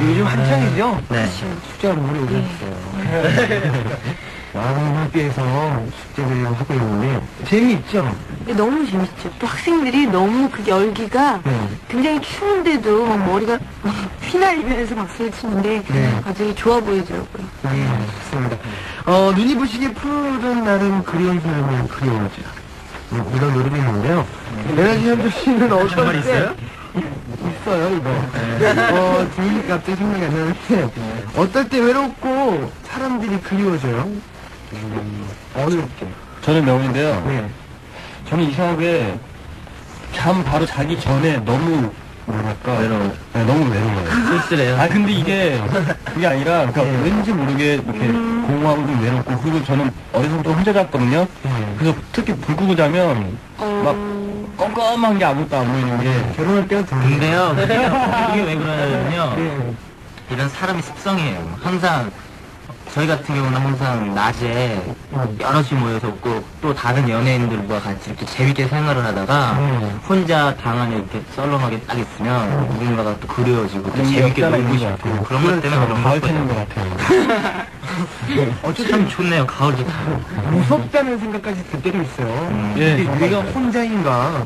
요즘 한창이죠? 네. 축제가 눈물이 오셨어요. 많은 학교에서 축제를 하고 있는데 재미있죠? 근데 너무 재밌죠. 또 학생들이 너무 그 열기가 네. 굉장히 추운데도 막 머리가 휘날리면서 박수를 치는데 네. 아주 좋아 보이더라고요. 좋습니다. 눈이 부시게 푸른 날은 그리운 사람은 그리워하자. 이런 노래도 있는데요. 에너지 현주 씨는 어떤 때 있어요, 이거. 들으니까 갑자기 생각이 안 나는데, 어떨 때 외롭고 사람들이 그리워져요? 어느 때? 저는 명훈인데요. 네. 저는 이상하게 잠 바로 자기 전에 너무 뭐랄까 외로워. 네, 너무 외로워요. 쓸쓸해요. 아 근데 이게 그게 아니라 그러니까 네. 왠지 모르게 이렇게 공허하고 좀 외롭고 그리고 저는 어려서부터 혼자 잤거든요. 네. 그래서 특히 불 끄고 자면 막 껌껌한 게 아무것도 안 보이는 게 결혼할 때가 근데요, 그게 왜 그러냐면요. 네. 이런 사람의 습성이에요. 항상 저희 같은 경우는 항상 낮에 여럿이 모여서 있고 또 다른 연예인들과 같이 이렇게 재밌게 생활을 하다가 혼자 방 안에 이렇게 썰렁하게 딱 있으면 누군가가 또 그리워지고 또 재밌게 놀고 싶고 그런 것 때문에 그런 가을 것 태는 것 같아요. 참 좋네요. 가을 좋다. 무섭다는 생각까지 들 때도 있어요. 예, 이게 정말 내가 혼자인가?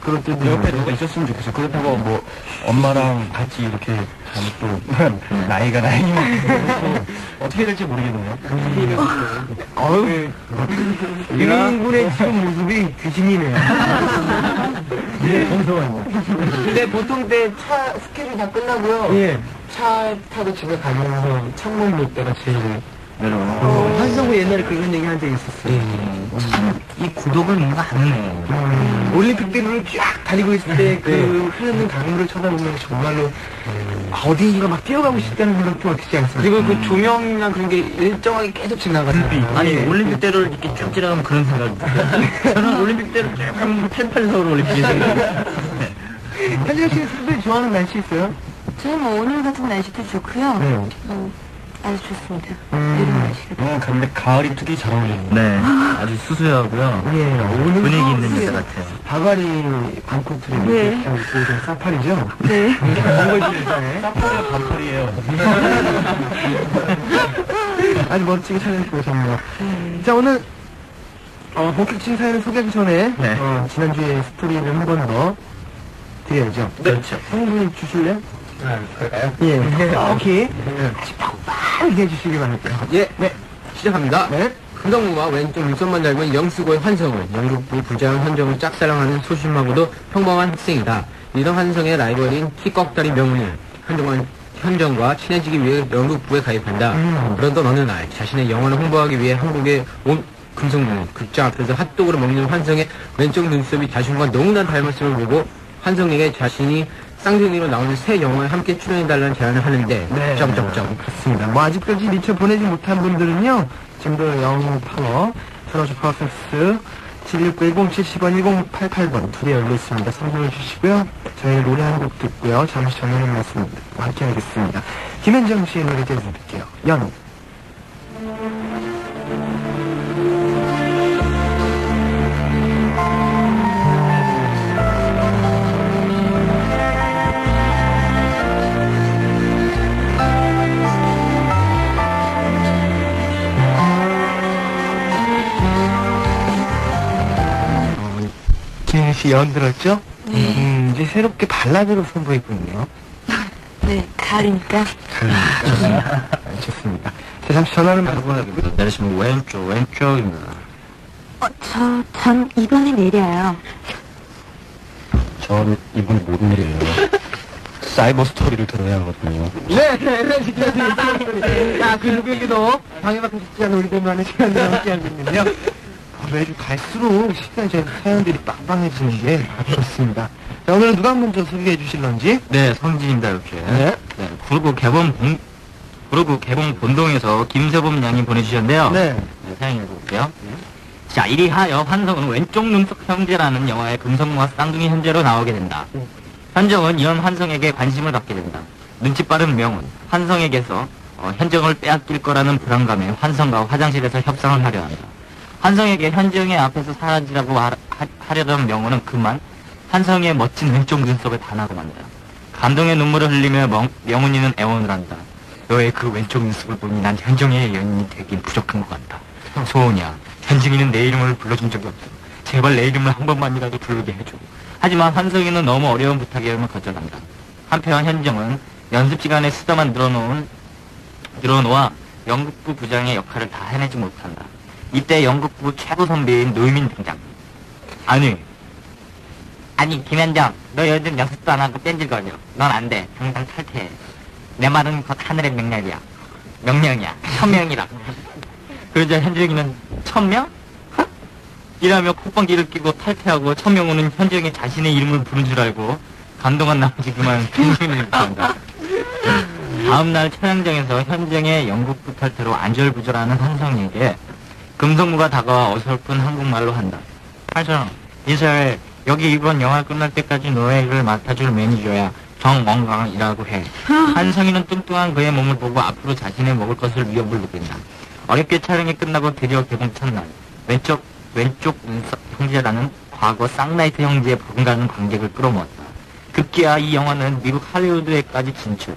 그럴 때도 내 옆에 있는데. 누가 있었으면 좋겠어요. 그렇다고 뭐 엄마랑 같이 이렇게 가면 또 나이가 나이니까 어떻게 될지 모르겠네요. 어휴, 이런 분의 지금 모습이 귀신이네요. 네, 무서워요. 근데 보통 때 차 스케줄 다 끝나고요. 예. 차 타고 집에 가면서 창문 볼 때가 제일 외로워. 한성우 옛날에 그런 얘기 한 적 있었어요. 참 이 고독을 뭔가 아는 올림픽 때문에 쫙 달리고 있을 때 그 흐르는 강물을 쳐다보면 정말로 어딘가 막 뛰어가고 싶다는 생각도 들지 않습니까? 그리고 그 조명이나 그런 게 일정하게 계속 지나가잖아요. 아니 올림픽대로 이렇게 쭉 지나가면 그런 생각이 들어요. 저는 올림픽대로 쭉 가면 88서울 올림픽이 생겨요. 한지아 씨는 특별히 좋아하는 날씨 있어요? 저는 뭐 오늘 같은 날씨도 좋고요. 네. 아주 좋습니다. 이런 날씨가. 근데 가을이 특히 잘 어울리네요. 네, 아주 수수하고요. 예, 오늘 분위기 있는 여자 같아요. 바가리 반코트를 네. 이렇게 입고 오신 사파리죠? 네. 사파리가 반팔이에요. 아주 멋지게 차려입고 오셨네요. 자, 오늘 본격적인 사연을 소개하기 전에 네. 지난주에 스토리를 한 번 더 드려야죠. 그렇죠. 성분 주실래요? 그럴까요? 예. 오케이. 빠르게 해주시기 바랄게요. 예, 네. 시작합니다. 네. 한성우와 왼쪽 눈썹만 닮은 영수고의 환성은 연극부 부장 현정을 짝사랑하는 소심하고도 평범한 학생이다. 이런 환성의 라이벌인 키꺽다리 명훈이 현정과 친해지기 위해 연극부에 가입한다. 그러던 어느 날 자신의 영화를 홍보하기 위해 한국에 온 금성문 극장 앞에서 핫도그를 먹는 환성의 왼쪽 눈썹이 자신과 너무나 닮았음을 보고 환성에게 자신이 쌍둥이로 나오는 새 영화에 함께 출연해달라는 제안을 하는데 네. 점점점 그렇습니다. 뭐 아직까지 미처 보내지 못한 분들은요. 지금도 영웅 파워, 전화주 파워팩스 7690-70번 1088번 둘에 열려 있습니다. 선정해 주시고요. 저희 노래 한 곡 듣고요. 잠시 전하는 말씀 듣고 함께 하겠습니다. 김현정 씨의 노래 들려드릴게요. 연. 김현정 씨 연 들었죠? 네. 이제 새롭게 발라드로 선보이군요. 네, 가을이니까. 좋습니다. 자, 잠시 전화를 받아보고요. 내리시면 왼쪽입니다. 전 이번에 내려요. 저는 이번에 못 내려요. 사이버 스토리를 들어야 하거든요. 네. 야, 그 누구에게도 방해받고 싶지 않은 우리 대만의 시간을 함께하고 있는데요. 매주 갈수록 시간이 저희 사연들이 빵빵해지는 게 좋습니다. 자, 오늘은 누가 먼저 소개해 주실런지? 네, 성진입니다, 이렇게. 네. 네, 구르고 개봉 본동에서 김세범 양이 보내주셨는데요. 네. 네, 사연 읽어볼게요. 자, 이리하여 환성은 왼쪽 눈썹 형제라는 영화의 금성무와 쌍둥이 형제로 나오게 된다. 현정은 이런 환성에게 관심을 갖게 된다. 눈치 빠른 명은 환성에게서 현정을 빼앗길 거라는 불안감에 환성과 화장실에서 협상을 하려 한다. 환성에게 현정의 앞에서 사라지라고 하려던 명호는 그만 환성의 멋진 왼쪽 눈썹에 반하고 만다. 감동의 눈물을 흘리며 명훈이는 애원을 한다. 너의 그 왼쪽 눈썹을 보니 난 현정의 연인이 되긴 부족한 것 같다. 소원이야, 현정이는 내 이름을 불러준 적이 없어. 제발 내 이름을 한 번만이라도 부르게 해줘. 하지만 환성이는 너무 어려운 부탁이라며 거절한다. 한편 현정은 연습 시간에 쓰다만 늘어놓아 연극부 부장의 역할을 다 해내지 못한다. 이때 연극부 최고 선배인 노유민 등장. 아니 김현정, 너 요즘 연습도 안 하고 뺀질거려. 넌 안 돼. 당장 탈퇴해. 내 말은 곧 하늘의 명령이야. 천명이라. 그러자 현정이는 천명? 이라며 콧방귀를 끼고 탈퇴하고 천명호는 현정이 자신의 이름을 부른 줄 알고 감동한 나머지 그만 팬심을 일으킨다. 다음날 촬영장에서 현정의 연극부 탈퇴로 안절부절하는 환성에게 금성무가 다가와 어설픈 한국말로 한다. 환성, 이설 여기 이번 영화 끝날 때까지 너의 일을 맡아줄 매니저야. 정원강이라고 해. 한성이는 뚱뚱한 그의 몸을 보고 앞으로 자신의 먹을 것을 위협을 느낀다. 어렵게 촬영이 끝나고 드디어 개봉 첫날 왼쪽 눈썹 형제라는 과거 쌍라이트 형제의 버금가는 관객을 끌어모았다. 급기야 이 영화는 미국 할리우드에까지 진출.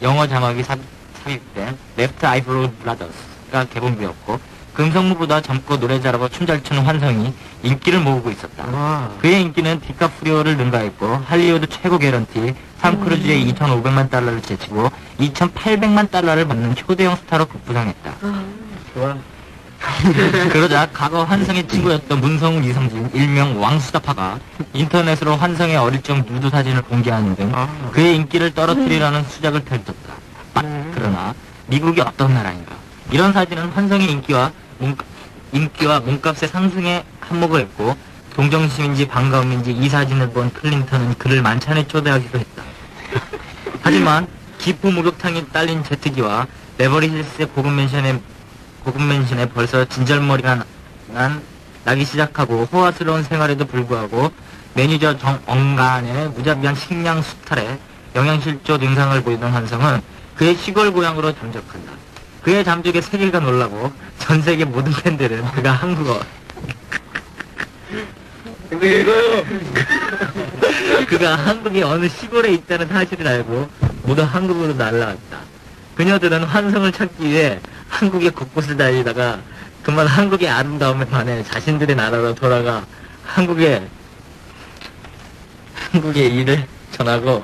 영어 자막이 삽입된 Left Eye Blue Brothers가 개봉되었고 금성무보다 젊고 노래 잘하고 춤 잘 추는 환성이 인기를 모으고 있었다. 그의 인기는 디카프리오를 능가했고 할리우드 최고 개런티 탐 크루즈의 2,500만 달러를 제치고 2,800만 달러를 받는 초대형 스타로 급부상했다. 좋아. 그러자 과거 환성의 친구였던 문성우, 이성진, 일명 왕수다파가 인터넷으로 환성의 어릴 적 누드 사진을 공개하는 등 그의 인기를 떨어뜨리라는 수작을 펼쳤다. 그러나 미국이 어떤 나라인가? 이런 사진은 환성의 인기와 몸값의 상승에 한몫을 했고 동정심인지 반가움인지 이 사진을 본 클린턴은 그를 만찬에 초대하기도 했다. 하지만 기포 목욕탕이 딸린 제트기와 베버리힐스의 고급 맨션에 벌써 진절머리가 나기 시작하고 호화스러운 생활에도 불구하고 매니저 정엉간의 무자비한 식량 수탈에 영양실조 증상을 보이던 환성은 그의 시골 고향으로 잠적한다. 그의 잠적에 세계가 놀라고 전 세계 모든 팬들은 그가 그가 한국의 어느 시골에 있다는 사실을 알고 모두 한국으로 날아왔다. 그녀들은 환성을 찾기 위해 한국의 곳곳을 다니다가 그만 한국의 아름다움에 반해 자신들의 나라로 돌아가 한국의 일을 전하고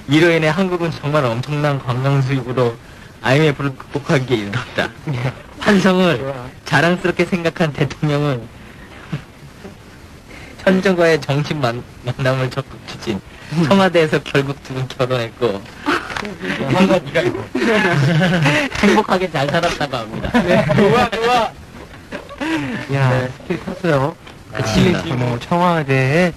이로 인해 한국은 정말 엄청난 관광 수입으로 IMF를 극복하기에 이르렀다. 환성을 자랑스럽게 생각한 대통령은 현정과의 정식 만남을 적극 추진. 청와대에서 결국 두 분 결혼했고 행복하게 잘 살았다고 합니다. 네. 좋아. 야, 스킬 컸어요. 그치. 청와대에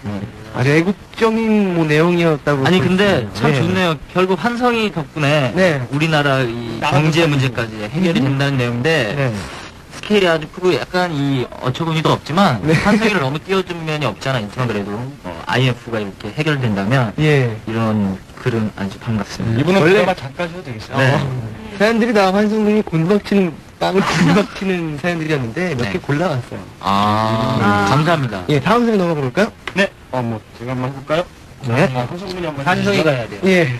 아주 애국적인 내용이었다고. 아니 근데 참 좋네요. 결국 환성이 덕분에 우리나라 이 경제 문제까지 해결이 된다는 내용인데 스케일이 아주 크고 약간 이 어처구니도 없지만 환성이를 너무 띄워준 면이 없잖아. 있지만 그래도 IMF가 이렇게 해결된다면 이런 글은 아주 반갑습니다. 이분은 원래 작가셔도 되겠어요. 사연들이 다 환성군이 빵을 곤박치는 사연들이었는데 몇 개 골라왔어요. 감사합니다. 예, 다음 사연 넘어가 볼까요? 네. 제가 한번 해볼까요? 네. 환성군이 한번 환성이가 해야 돼요. 예.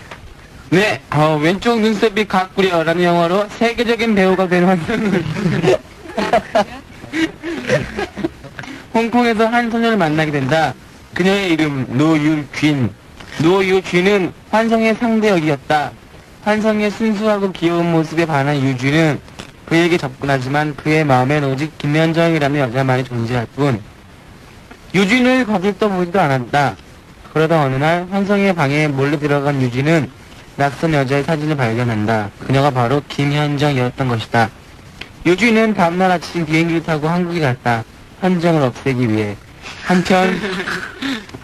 네. 왼쪽 눈썹이 가꾸려라는 영화로 세계적인 배우가 된 환성은 홍콩에서 한 소녀를 만나게 된다. 그녀의 이름 노유쥔. 노유쥔은 환성의 상대 역이었다. 환성의 순수하고 귀여운 모습에 반한 유쥔은 그에게 접근하지만 그의 마음엔 오직 김현정이라는 여자만이 존재할 뿐. 유진을 거들떠 보지도 않았다. 그러다 어느 날 환성의 방에 몰래 들어간 유진은 낯선 여자의 사진을 발견한다. 그녀가 바로 김현정이었던 것이다. 유진은 다음날 아침 비행기를 타고 한국에 갔다. 현정을 없애기 위해. 한편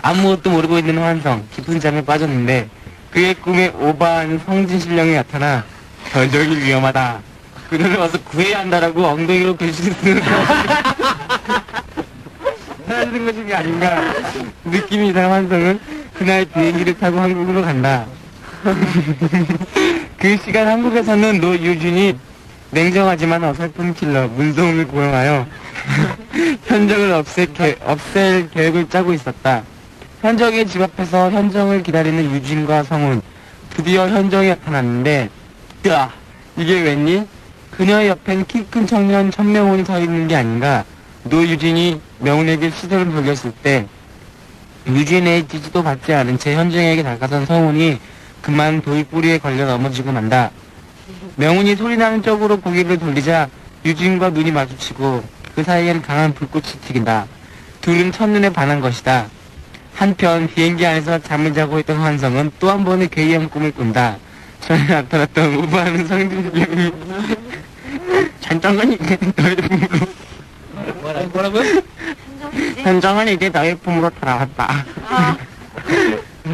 아무것도 모르고 있는 환성 깊은 잠에 빠졌는데 그의 꿈에 오바한 성진 신령이 나타나 현정이 위험하다. 그녀를 와서 구해야 한다라고 엉덩이로 글씨를 쓰는 사라지는 것이 아닌가. 느낌이 이상한 환성은 그날 비행기를 타고 한국으로 간다. 그 시간 한국에서는 노유진이 냉정하지만 어설픈 킬러 문성을 고용하여 현정을 없앨 계획을 짜고 있었다. 현정의 집 앞에서 현정을 기다리는 유진과 성훈. 드디어 현정이 나타났는데, 뜨아! 이게 웬일? 그녀의 옆엔 키 큰 청년 천명훈이 서 있는 게 아닌가. 노유진이 명훈에게 시선을 돌렸을 때, 유진의 지지도 받지 않은 채 현정에게 다가선 성훈이 그만 돌뿌리에 걸려 넘어지고 만다. 명훈이 소리나는 쪽으로 고개를 돌리자 유진과 눈이 마주치고 그 사이엔 강한 불꽃이 튀긴다. 둘은 첫눈에 반한 것이다. 한편 비행기 안에서 잠을 자고 있던 환성은 또 한 번의 괴이한 꿈을 꾼다. 전에 나타났던 우바하는 성진이 잔정은 이제 너의 품으로 뭐라고요? 현정은 이제 너의 품으로 돌아왔다.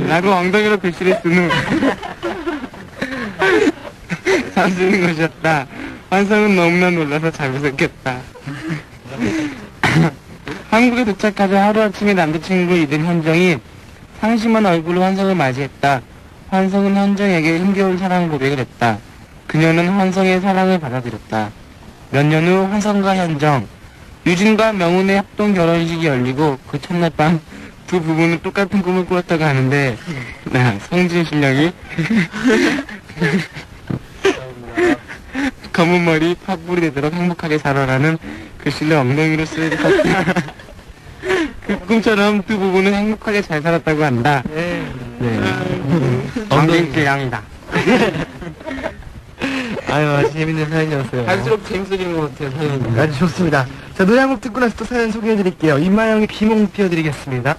라고 엉덩이로 글씨를 쓴 후 사쓰는 것이었다. 환성은 너무나 놀라서 잠에서 깼다. 한국에 도착하자 하루아침에 남자친구를 잃은 현정이 상심한 얼굴로 환성을 맞이했다. 환성은 현정에게 힘겨운 사랑 고백을 했다. 그녀는 환성의 사랑을 받아들였다. 몇 년 후 환성과 현정, 유진과 명훈의 합동 결혼식이 열리고 그 첫날 밤 두 부부는 똑같은 꿈을 꾸었다고 하는데 성진 신령이 검은 머리 팥불이 되도록 행복하게 살아라는 글씨를 엉덩이로 쓰였다. 그 꿈처럼 두 부부는 행복하게 잘 살았다고 한다. 네. 엉덩이 양이다. 아유, 아주 재밌는 사연이었어요. 갈수록 재밌어지는 것 같아요, 사연이. 아주 좋습니다. 자, 노래 한 곡 듣고 나서 또 사연 소개해드릴게요. 임마영의 비몽 띄워드리겠습니다.